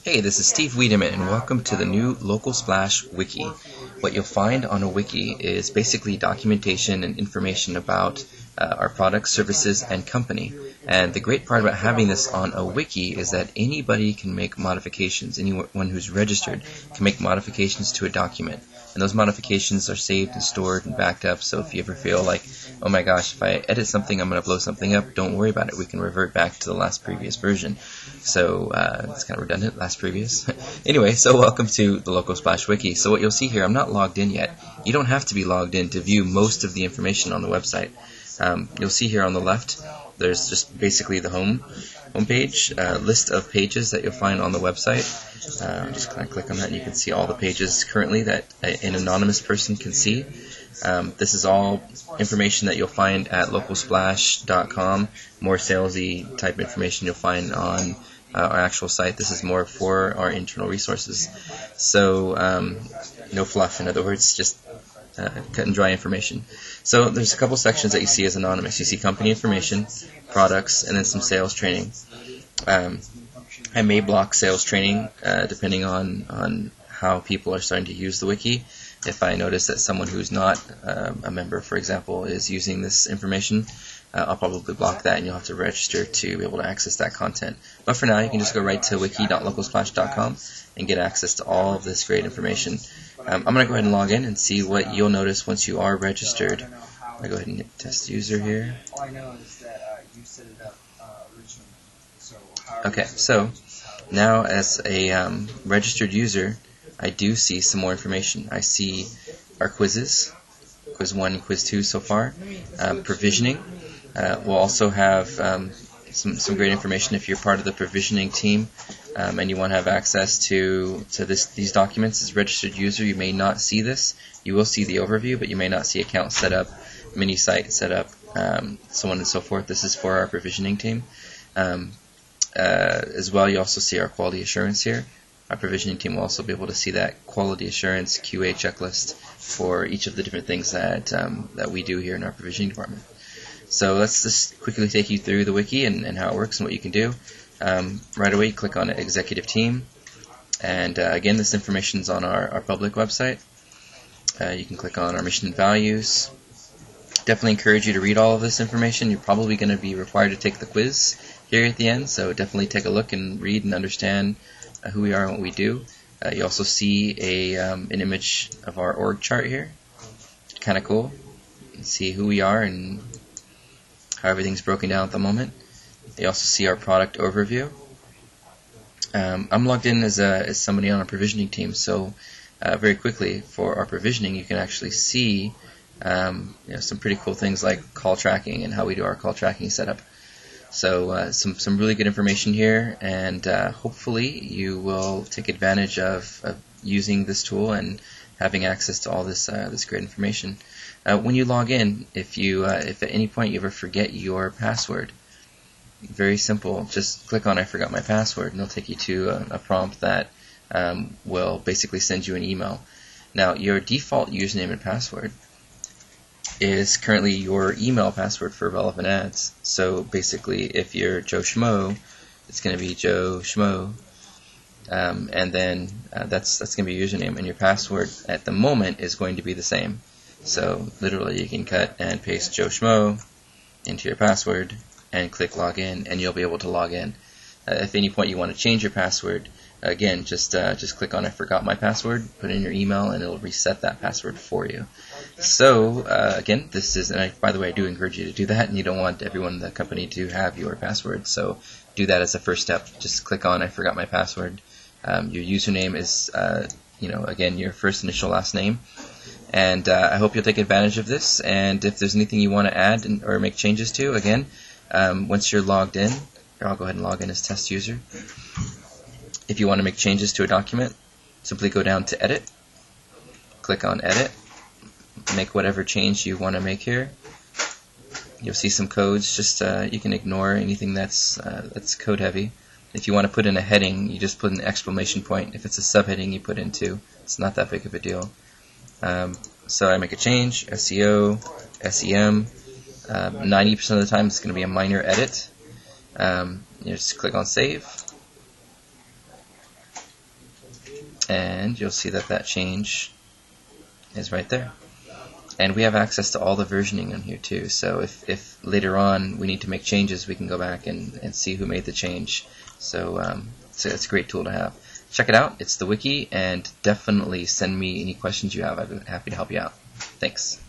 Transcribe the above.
Hey, this is Steve Wiedemann, and welcome to the new Local Splash Wiki. What you'll find on a wiki is basically documentation and information about our products, services, and company. And the great part about having this on a wiki is that anybody can make modifications. Anyone who's registered can make modifications to a document. And those modifications are saved and stored and backed up, so if you ever feel like, oh my gosh, if I edit something, I'm going to blow something up, don't worry about it. We can revert back to the last previous version. So it's kind of redundant, last previous. Anyway, so welcome to the Local Splash Wiki. So what you'll see here, I'm not logged in yet. You don't have to be logged in to view most of the information on the website. You'll see here on the left, there's just basically the home page, list of pages that you'll find on the website. Just kind of click on that and you can see all the pages currently that an anonymous person can see. This is all information that you'll find at localsplash.com. More salesy type information you'll find on our actual site. This is more for our internal resources. So no fluff, in other words, just cut and dry information. So there's a couple sections that you see as anonymous. You see company information, products, and then some sales training. I may block sales training depending on how people are starting to use the wiki. If I notice that someone who's not a member, for example, is using this information, I'll probably block that and you'll have to register to be able to access that content. But for now, you can just go right to wiki.localsplash.com and get access to all of this great information. I'm going to go ahead and log in and see what you'll notice once you are registered. I'll go ahead and hit test user here. All I know is that you set it up originally. Okay, so now as a registered user, I do see some more information. I see our quizzes, quiz 1 and quiz 2 so far, provisioning. We'll also have some great information if you're part of the provisioning team and you want to have access to these documents. As a registered user, you may not see this. You will see the overview, but you may not see account setup, mini site setup, so on and so forth. This is for our provisioning team. As well, you also see our quality assurance here. Our provisioning team will also be able to see that quality assurance QA checklist for each of the different things that we do here in our provisioning department. So let's just quickly take you through the wiki and how it works and what you can do. Right away, you click on Executive Team, and again, this information is on our public website. You can click on our mission and values. Definitely encourage you to read all of this information. You're probably going to be required to take the quiz here at the end, so definitely take a look and read and understand who we are and what we do. You also see an image of our org chart here. Kind of cool. You can see who we are and how everything's broken down at the moment. You also see our product overview. I'm logged in as somebody on our provisioning team, so very quickly for our provisioning, you can actually see some pretty cool things like call tracking and how we do our call tracking setup. So some really good information here, and hopefully you will take advantage of using this tool and having access to all this great information. When you log in, if at any point you ever forget your password, very simple, just click on I forgot my password and it'll take you to a prompt that will basically send you an email. Now, your default username and password is currently your email password for relevant ads. So basically, if you're Joe Schmo, it's going to be Joe Schmo, and then that's going to be your username, and your password at the moment is going to be the same. So literally, you can cut and paste Joe Schmo into your password and click login, and you'll be able to log in. If at any point you want to change your password, again, just click on I forgot my password, put in your email, and it'll reset that password for you. So again, this is, and by the way, I do encourage you to do that, and you don't want everyone in the company to have your password, so do that as a first step. Just click on I forgot my password. Your username is, again, your first initial last name, and I hope you'll take advantage of this. And if there's anything you want to add or make changes to, again, once you're logged in, I'll go ahead and log in as test user. If you want to make changes to a document, simply go down to Edit, click on Edit, make whatever change you want to make here. You'll see some codes. Just you can ignore anything that's code heavy. If you want to put in a heading, you just put an exclamation point. If it's a subheading, you put in 2. It's not that big of a deal. So I make a change, SEO, SEM. 90% of the time, it's going to be a minor edit. You just click on Save. and you'll see that that change is right there. And we have access to all the versioning on here too, so if later on we need to make changes, we can go back and see who made the change. So it's a great tool to have. Check it out, it's the Wiki, and definitely send me any questions you have. I'd be happy to help you out. Thanks.